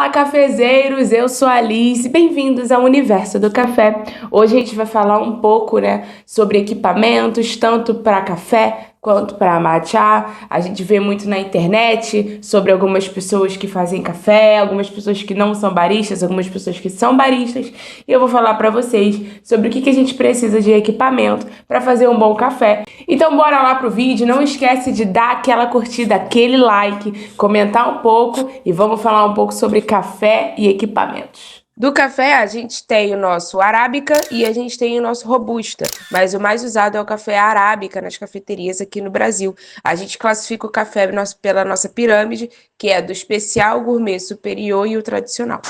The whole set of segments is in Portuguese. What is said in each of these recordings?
Olá, cafezeiros! Eu sou a Alice, bem-vindos ao Universo do Café. Hoje a gente vai falar um pouco, sobre equipamentos, tanto para café quanto para matcha. A gente vê muito na internet sobre algumas pessoas que fazem café, algumas pessoas que não são baristas, algumas pessoas que são baristas. E eu vou falar para vocês sobre o que a gente precisa de equipamento para fazer um bom café. Então bora lá pro vídeo, não esquece de dar aquela curtida, aquele like, comentar um pouco e vamos falar um pouco sobre café e equipamentos. Do café, a gente tem o nosso Arábica e a gente tem o nosso Robusta, mas o mais usado é o café Arábica nas cafeterias aqui no Brasil. A gente classifica o café pela nossa pirâmide, que é do especial, gourmet, superior e o tradicional.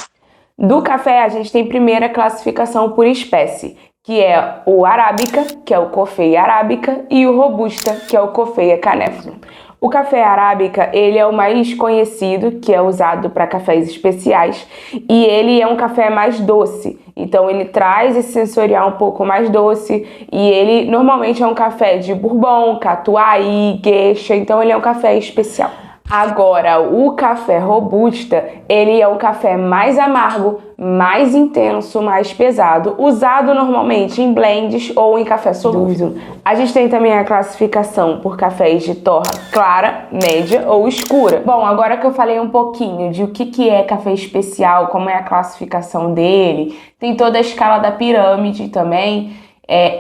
Do café, a gente tem primeira classificação por espécie, que é o Arábica, que é o Coffea Arábica, e o Robusta, que é o Coffea Canephilum. O café Arábica, ele é o mais conhecido, que é usado para cafés especiais, e ele é um café mais doce. Então ele traz esse sensorial um pouco mais doce, e ele normalmente é um café de bourbon, catuai, geisha, então ele é um café especial. Agora, o café Robusta, ele é um café mais amargo, mais intenso, mais pesado, usado normalmente em blends ou em café solúvel. A gente tem também a classificação por cafés de torra clara, média ou escura. Bom, agora que eu falei um pouquinho de o que é café especial, como é a classificação dele, tem toda a escala da pirâmide também,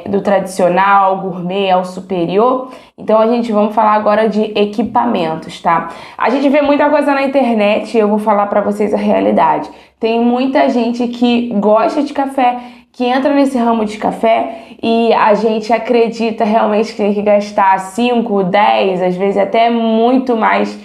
do tradicional, gourmet ao superior. Então vamos falar agora de equipamentos, tá? A gente vê muita coisa na internet e eu vou falar para vocês a realidade. Tem muita gente que gosta de café, que entra nesse ramo de café e a gente acredita realmente que tem que gastar 5, 10, às vezes até muito mais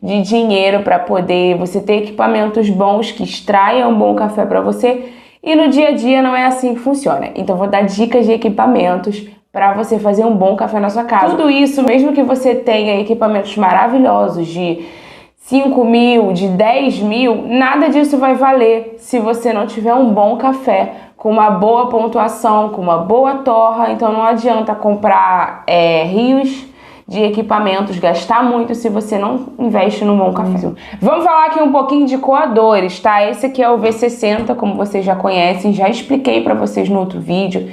de dinheiro para poder você ter equipamentos bons que extraiam um bom café para você. E no dia a dia não é assim que funciona. Então vou dar dicas de equipamentos para você fazer um bom café na sua casa. Tudo isso, mesmo que você tenha equipamentos maravilhosos de 5 mil, de 10 mil, nada disso vai valer se você não tiver um bom café, com uma boa pontuação, com uma boa torra. Então não adianta comprar rios de equipamentos, gastar muito se você não investe num bom café. Vamos falar aqui um pouquinho de coadores, tá? Esse aqui é o V60, como vocês já conhecem, já expliquei para vocês no outro vídeo.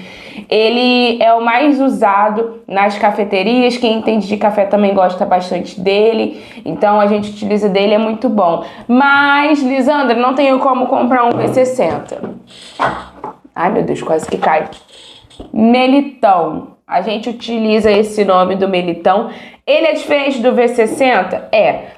Ele é o mais usado nas cafeterias, quem entende de café também gosta bastante dele, então a gente utiliza dele, é muito bom. Mas, Lisandra, não tenho como comprar um V60. Ai, meu Deus, quase que cai. Melitão. A gente utiliza esse nome do Melitão. Ele é diferente do V60?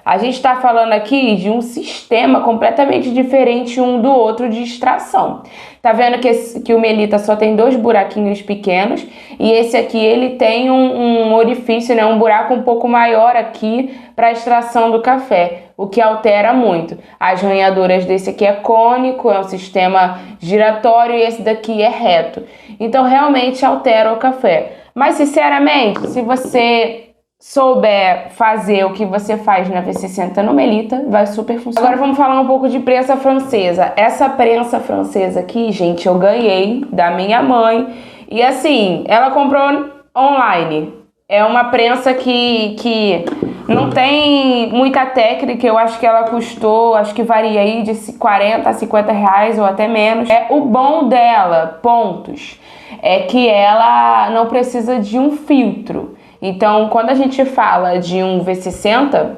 A gente está falando aqui de um sistema completamente diferente um do outro de extração. Tá vendo que o Melita só tem 2 buraquinhos pequenos e esse aqui ele tem um orifício, um buraco um pouco maior aqui para extração do café, o que altera muito. As ranhaduras desse aqui é cônico, é um sistema giratório e esse daqui é reto. Então realmente altera o café. Mas sinceramente, se você souber fazer o que você faz na V60 no Melita, vai super funcionar. Agora vamos falar um pouco de prensa francesa. Essa prensa francesa aqui, gente, eu ganhei da minha mãe. E assim, ela comprou online. É uma prensa que não tem muita técnica. Eu acho que ela custou, acho que varia aí de 40 a 50 reais ou até menos. O bom dela, pontos, é que ela não precisa de um filtro. Então, quando a gente fala de um V60,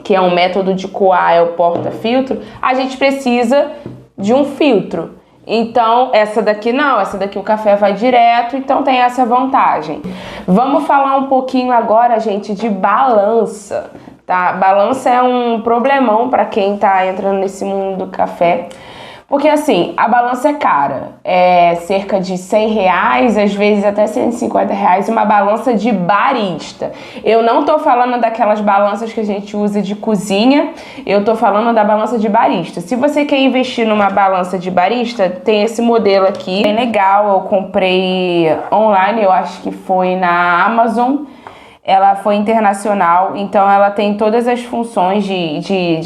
que é um método de coar, é o porta-filtro, a gente precisa de um filtro. Então, essa daqui não, essa daqui o café vai direto, então tem essa vantagem. Vamos falar um pouquinho agora, gente, de balança, tá? Balança é um problemão para quem tá entrando nesse mundo do café. Porque assim, a balança é cara, é cerca de 100 reais, às vezes até 150 reais, uma balança de barista. Eu não tô falando daquelas balanças que a gente usa de cozinha, eu tô falando da balança de barista. Se você quer investir numa balança de barista, tem esse modelo aqui, é legal, eu comprei online, eu acho que foi na Amazon. Ela foi internacional, então ela tem todas as funções de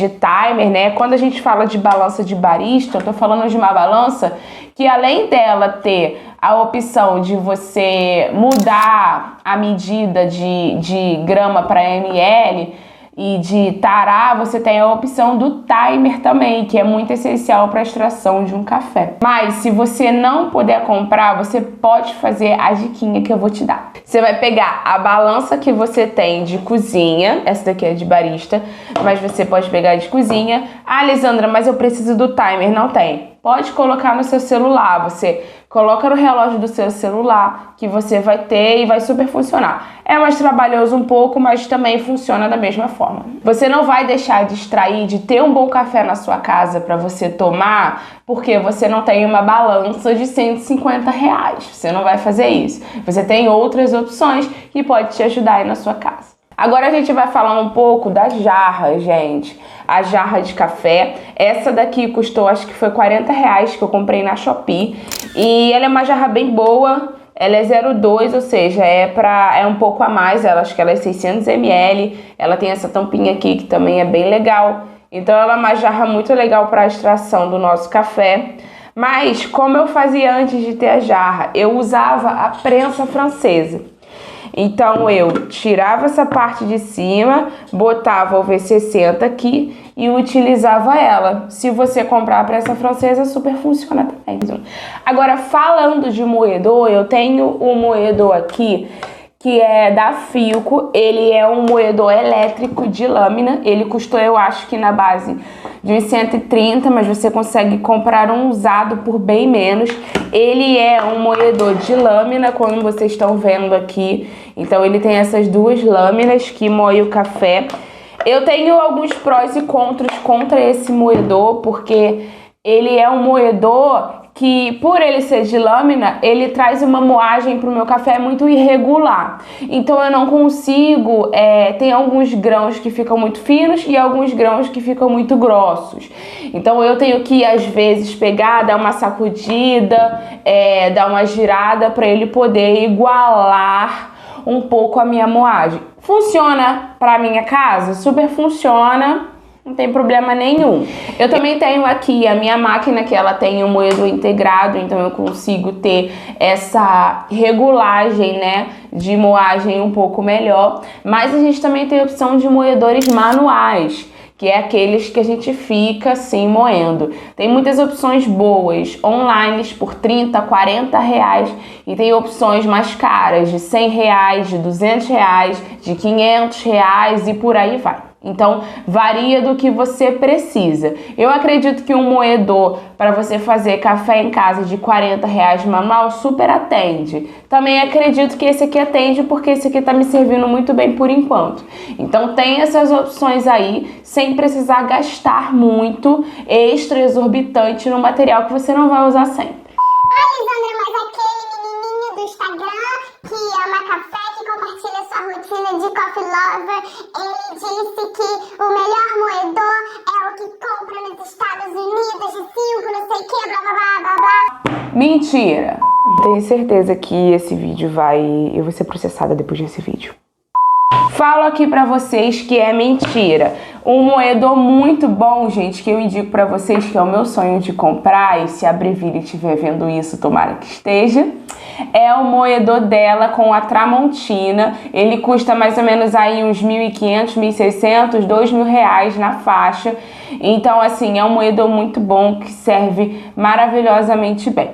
timer, Quando a gente fala de balança de barista, eu tô falando de uma balança que, além dela ter a opção de você mudar a medida de grama para ml, e de tará, você tem a opção do timer também, que é muito essencial para a extração de um café. Mas se você não puder comprar, você pode fazer a diquinha que eu vou te dar. Você vai pegar a balança que você tem de cozinha, essa daqui é de barista, mas você pode pegar de cozinha. Ah, Lisandra, mas eu preciso do timer. Não tem. Pode colocar no seu celular, você coloca no relógio do seu celular que você vai ter e vai super funcionar. É mais trabalhoso um pouco, mas também funciona da mesma forma. Você não vai deixar de extrair, de ter um bom café na sua casa para você tomar, porque você não tem uma balança de R$150. Você não vai fazer isso. Você tem outras opções que pode te ajudar aí na sua casa. Agora a gente vai falar um pouco da jarra, gente. A jarra de café. Essa daqui custou, acho que foi R$40 que eu comprei na Shopee. E ela é uma jarra bem boa. Ela é 0,2, ou seja, é um pouco a mais. Acho que ela é 600 ml. Ela tem essa tampinha aqui que também é bem legal. Então ela é uma jarra muito legal para a extração do nosso café. Mas como eu fazia antes de ter a jarra? Eu usava a prensa francesa. Então eu tirava essa parte de cima, botava o V60 aqui e utilizava ela. Se você comprar a prensa francesa, super funciona também. Agora, falando de moedor, eu tenho um moedor aqui que é da Philco. Ele é um moedor elétrico de lâmina. Ele custou, eu acho que na base de uns 130, mas você consegue comprar um usado por bem menos. Ele é um moedor de lâmina, como vocês estão vendo aqui. Então ele tem essas duas lâminas que moem o café. Eu tenho alguns prós e contras contra esse moedor, porque ele é um moedor que, por ele ser de lâmina, ele traz uma moagem para o meu café muito irregular. Então eu não consigo, tem alguns grãos que ficam muito finos e alguns grãos que ficam muito grossos. Então eu tenho que, às vezes, pegar, dar uma sacudida, dar uma girada para ele poder igualar um pouco a minha moagem. Funciona para minha casa? Super funciona. Não tem problema nenhum. Eu também tenho aqui a minha máquina, que ela tem um moedor integrado, então eu consigo ter essa regulagem, né, de moagem um pouco melhor. Mas a gente também tem a opção de moedores manuais, que é aqueles que a gente fica assim moendo. Tem muitas opções boas, online por 30, 40 reais, e tem opções mais caras, de 100 reais, de 200 reais, de 500 reais e por aí vai. Então, varia do que você precisa. Eu acredito que um moedor para você fazer café em casa de 40 reais manual super atende. Também acredito que esse aqui atende, porque esse aqui tá me servindo muito bem por enquanto. Então, tem essas opções aí, sem precisar gastar muito extra exorbitante no material que você não vai usar sempre. Lisandra, mas aquele menininho do Instagram que ama café, que compartilha sua rotina de coffee lover, ele disse que o melhor moedor é o que compra nos Estados Unidos, de 5, não sei o que, blá blá blá blá blá. Mentira! Tenho certeza que esse vídeo eu vou ser processada depois desse vídeo. Falo aqui pra vocês que é mentira. Um moedor muito bom, gente, que eu indico pra vocês, que é o meu sonho de comprar, e se a Breville estiver vendo isso, tomara que esteja, é o moedor dela com a Tramontina. Ele custa mais ou menos aí uns 1.500, 1.600, 2.000 reais na faixa. Então, assim, é um moedor muito bom que serve maravilhosamente bem.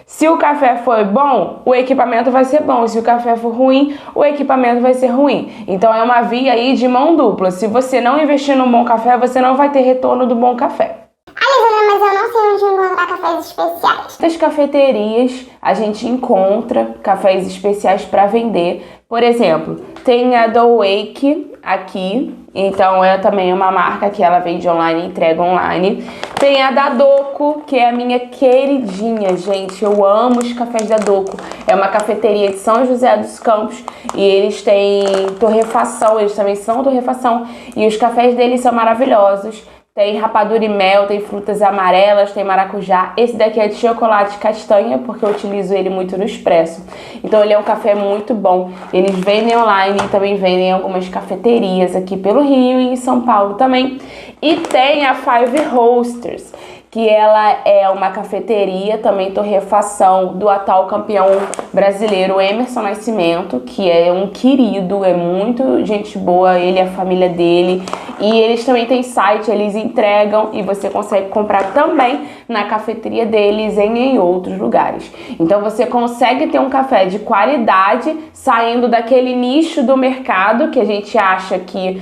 Se o café for bom, o equipamento vai ser bom. Se o café for ruim, o equipamento vai ser ruim. Então é uma via aí de mão dupla. Se você não investir no bom café, você não vai ter retorno do bom café. Lisandra, mas eu não sei onde encontrar cafés especiais. Nas cafeterias a gente encontra cafés especiais para vender. Por exemplo, tem a The Wake aqui. Então é também uma marca que ela vende online e entrega online. Tem a da Doco, que é a minha queridinha, gente. Eu amo os cafés da Doco. É uma cafeteria de São José dos Campos e eles têm torrefação, eles também são torrefação. E os cafés deles são maravilhosos. Tem rapadura e mel, tem frutas amarelas, tem maracujá. Esse daqui é de chocolate castanha, porque eu utilizo ele muito no expresso. Então ele é um café muito bom. Eles vendem online e também vendem em algumas cafeterias aqui pelo Rio e em São Paulo também. E tem a Five Roasters, que ela é uma cafeteria, também torrefação do atual campeão brasileiro Emerson Nascimento, que é um querido, é muito gente boa, ele e a família dele. E eles também têm site, eles entregam e você consegue comprar também na cafeteria deles e em outros lugares. Então você consegue ter um café de qualidade, saindo daquele nicho do mercado que a gente acha que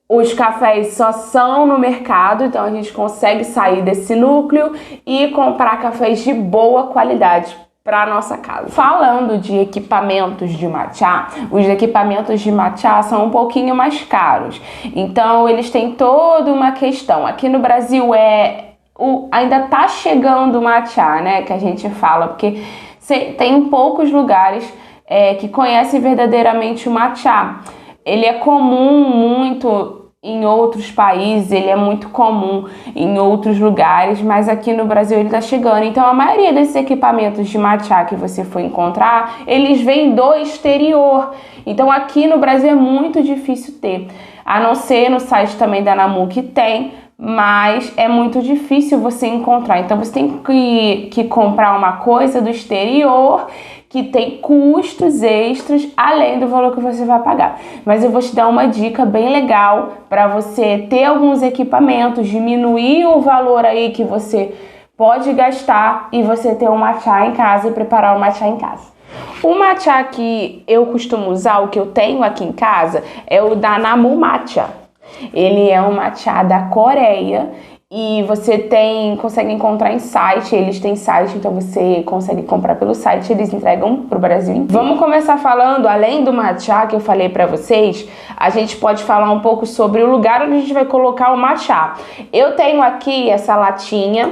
os cafés só são no mercado, então a gente consegue sair desse núcleo e comprar cafés de boa qualidade para nossa casa. Falando de equipamentos de matcha, os equipamentos de matcha são um pouquinho mais caros. Então eles têm toda uma questão. Aqui no Brasil ainda tá chegando o matcha, né, que a gente fala, porque tem poucos lugares que conhecem verdadeiramente o matcha. Ele é comum muito em outros países, ele é muito comum em outros lugares, mas aqui no Brasil ele tá chegando. Então a maioria desses equipamentos de matcha que você for encontrar, eles vêm do exterior. Então aqui no Brasil é muito difícil ter, a não ser no site também da Namu que tem, mas é muito difícil você encontrar. Então você tem que comprar uma coisa do exterior que tem custos extras além do valor que você vai pagar. Mas eu vou te dar uma dica bem legal para você ter alguns equipamentos, diminuir o valor aí que você pode gastar e você ter um matcha em casa e preparar o matcha em casa. O matcha que eu costumo usar, o que eu tenho aqui em casa, é o da Namu Matcha. Ele é um matcha da Coreia e você consegue encontrar em site, eles têm site, então você consegue comprar pelo site, eles entregam pro Brasil inteiro. Vamos começar falando, além do matcha que eu falei pra vocês, a gente pode falar um pouco sobre o lugar onde a gente vai colocar o matcha. Eu tenho aqui essa latinha,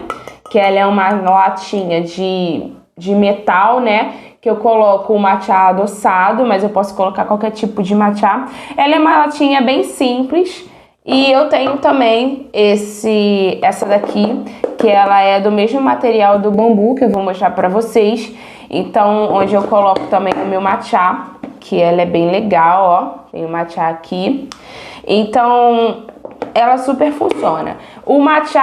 que ela é uma latinha de metal, né? Que eu coloco o matcha adoçado, mas eu posso colocar qualquer tipo de matcha. Ela é uma latinha bem simples. E eu tenho também essa daqui, que ela é do mesmo material do bambu, que eu vou mostrar pra vocês. Então, onde eu coloco também o meu matcha, que ela é bem legal, ó. Tem o matcha aqui. Então, ela super funciona. O matcha,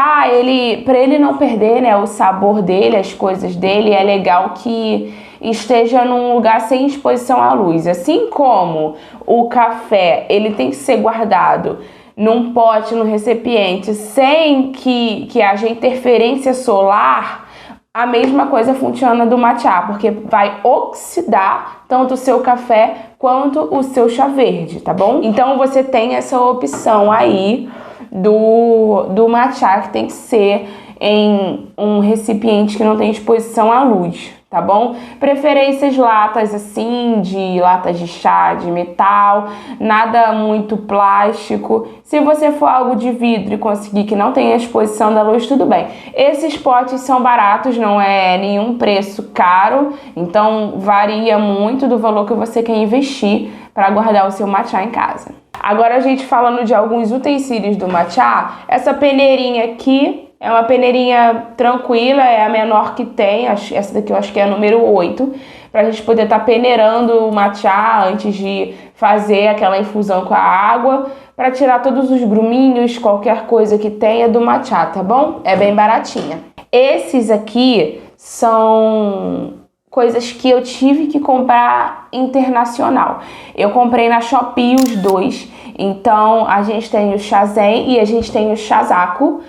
pra ele não perder, né, o sabor dele, as coisas dele, é legal que esteja num lugar sem exposição à luz. Assim como o café, ele tem que ser guardado num pote, num recipiente, sem que haja interferência solar, a mesma coisa funciona do matcha, porque vai oxidar tanto o seu café quanto o seu chá verde, tá bom? Então você tem essa opção aí do matcha, que tem que ser em um recipiente que não tem exposição à luz, tá bom? Preferências latas assim, latas de chá, de metal, nada muito plástico. Se você for algo de vidro e conseguir que não tenha exposição da luz, tudo bem. Esses potes são baratos, não é nenhum preço caro, então varia muito do valor que você quer investir para guardar o seu matcha em casa. Agora a gente falando de alguns utensílios do matcha, essa peneirinha aqui é uma peneirinha tranquila, é a menor que tem, essa daqui eu acho que é a número 8, pra gente poder estar peneirando o matcha antes de fazer aquela infusão com a água, para tirar todos os gruminhos, qualquer coisa que tenha do matcha, tá bom? É bem baratinha. Esses aqui são coisas que eu tive que comprar internacional. Eu comprei na Shopee os dois, então a gente tem o Shazen e a gente tem o Shazaku,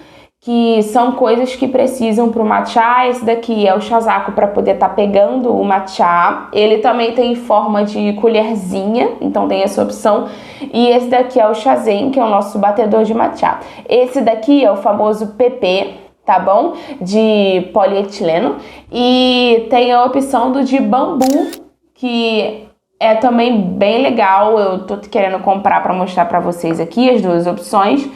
que são coisas que precisam para o matcha. Esse daqui é o Shazaku para poder estar pegando o matcha. Ele também tem forma de colherzinha, então tem essa opção. E esse daqui é o Shazen, que é o nosso batedor de matcha. Esse daqui é o famoso PP, tá bom? De polietileno. E tem a opção do de bambu, que é também bem legal. Eu tô querendo comprar para mostrar para vocês aqui as duas opções.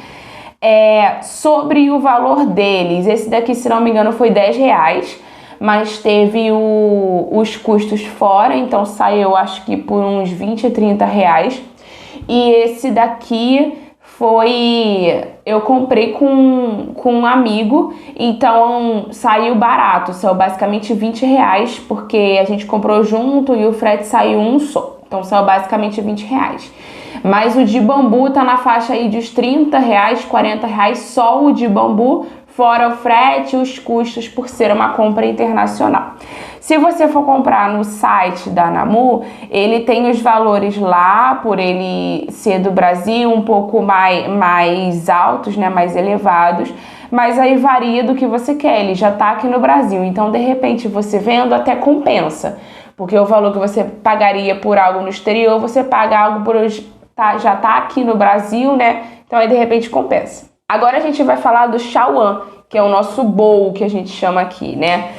Sobre o valor deles, esse daqui, se não me engano, foi R$10, mas teve os custos fora, então saiu, acho que por uns 20 a 30 reais. E esse daqui eu comprei com um amigo, então saiu barato, saiu basicamente R$20, porque a gente comprou junto e o frete saiu um só, então saiu basicamente R$20. Mas o de bambu tá na faixa aí dos R$30, R$40, só o de bambu, fora o frete e os custos por ser uma compra internacional. Se você for comprar no site da Namu, ele tem os valores lá, por ele ser do Brasil, um pouco mais altos, né, mais elevados, mas aí varia do que você quer, ele já está aqui no Brasil, então de repente você vendo até compensa, porque o valor que você pagaria por algo no exterior, você paga algo por já tá aqui no Brasil, né, então aí de repente compensa. Agora a gente vai falar do Shawan, que é o nosso bowl que a gente chama aqui, né.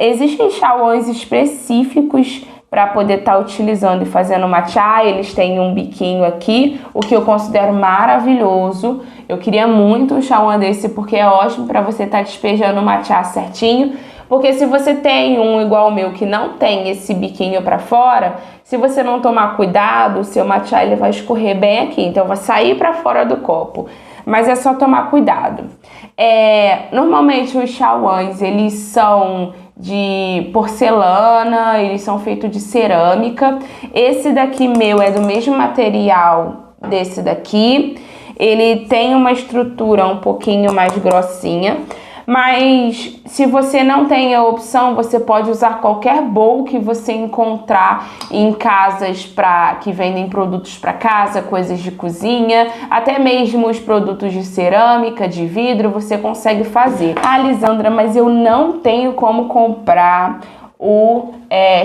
Existem Shawans específicos para poder estar utilizando e fazendo matcha. Eles têm um biquinho aqui, o que eu considero maravilhoso. Eu queria muito um Shawan desse porque é ótimo para você estar despejando o matcha certinho. Porque se você tem um igual o meu que não tem esse biquinho para fora, se você não tomar cuidado, o seu matcha ele vai escorrer bem aqui, então vai sair para fora do copo. Mas é só tomar cuidado. Normalmente os Shawans, eles são de porcelana, eles são feitos de cerâmica. Esse daqui meu é do mesmo material desse daqui. Ele tem uma estrutura um pouquinho mais grossinha. Mas se você não tem a opção, você pode usar qualquer bowl que você encontrar em casas que vendem produtos para casa, coisas de cozinha, até mesmo os produtos de cerâmica, de vidro, você consegue fazer. Ah, Lisandra, mas eu não tenho como comprar o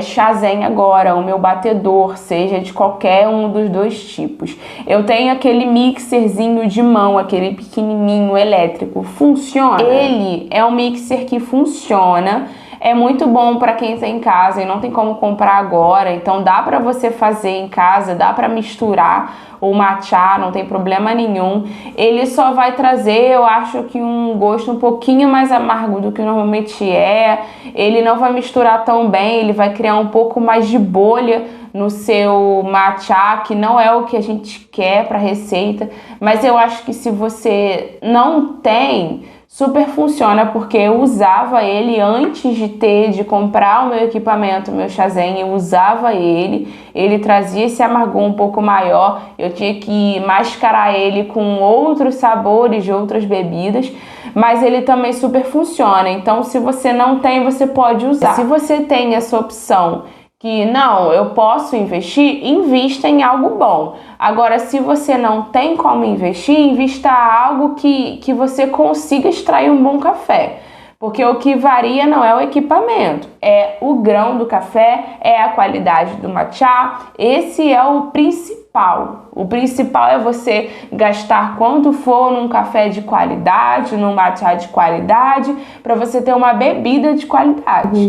Shazen agora, o meu batedor, seja de qualquer um dos dois tipos. Eu tenho aquele mixerzinho de mão, aquele pequenininho elétrico, funciona? Ele é um mixer que funciona, é muito bom para quem tem em casa e não tem como comprar agora, então dá para você fazer em casa, dá para misturar o matcha, não tem problema nenhum. Ele só vai trazer, eu acho que um gosto um pouquinho mais amargo do que normalmente é. Ele não vai misturar tão bem, ele vai criar um pouco mais de bolha no seu matcha, que não é o que a gente quer para receita, mas eu acho que se você não tem, super funciona, porque eu usava ele antes de comprar o meu equipamento, o meu Shazen, eu usava ele trazia esse amargor um pouco maior, eu tinha que mascarar ele com outros sabores de outras bebidas, mas ele também super funciona, então se você não tem, você pode usar. Se você tem essa opção, que não, eu posso investir, invista em algo bom. Agora, se você não tem como investir, invista algo que você consiga extrair um bom café. Porque o que varia não é o equipamento, é o grão do café, é a qualidade do matcha. Esse é o principal. O principal é você gastar quanto for num café de qualidade, num matcha de qualidade, para você ter uma bebida de qualidade.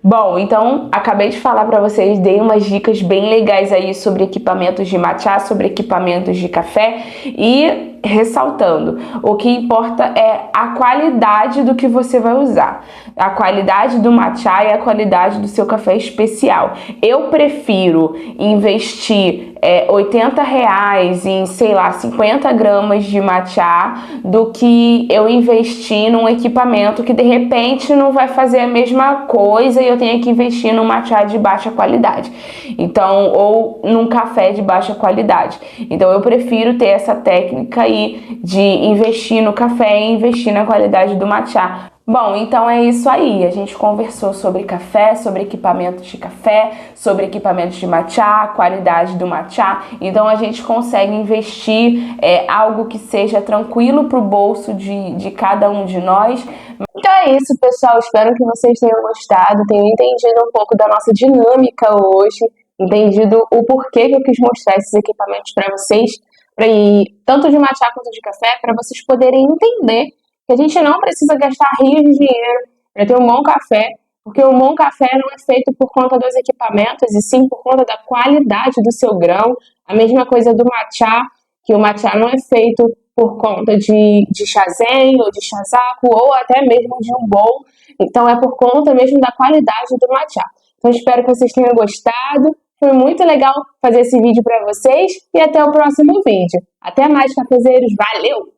Bom, então acabei de falar para vocês, dei umas dicas bem legais aí sobre equipamentos de matcha, sobre equipamentos de café e ressaltando, o que importa é a qualidade do que você vai usar, a qualidade do matcha e a qualidade do seu café especial. Eu prefiro investir R$80 em, sei lá, 50 gramas de matcha do que eu investir num equipamento que de repente não vai fazer a mesma coisa e eu tenho que investir num matcha de baixa qualidade, então, ou num café de baixa qualidade. Então eu prefiro ter essa técnica aí de investir no café e investir na qualidade do matcha. Bom, então é isso aí. A gente conversou sobre café, sobre equipamentos de café, sobre equipamentos de matcha, qualidade do matcha. Então a gente consegue investir algo que seja tranquilo para o bolso de cada um de nós. Então é isso, pessoal. Espero que vocês tenham gostado, tenham entendido um pouco da nossa dinâmica hoje, entendido o porquê que eu quis mostrar esses equipamentos para vocês, tanto de matcha quanto de café, para vocês poderem entender que a gente não precisa gastar rios de dinheiro para ter um bom café, porque um bom café não é feito por conta dos equipamentos, e sim por conta da qualidade do seu grão. A mesma coisa do matcha, que o matcha não é feito por conta de Shazen ou de Shazaku, ou até mesmo de um bowl, então é por conta mesmo da qualidade do matcha. Então espero que vocês tenham gostado. Foi muito legal fazer esse vídeo para vocês e até o próximo vídeo. Até mais, cafezeiros. Valeu!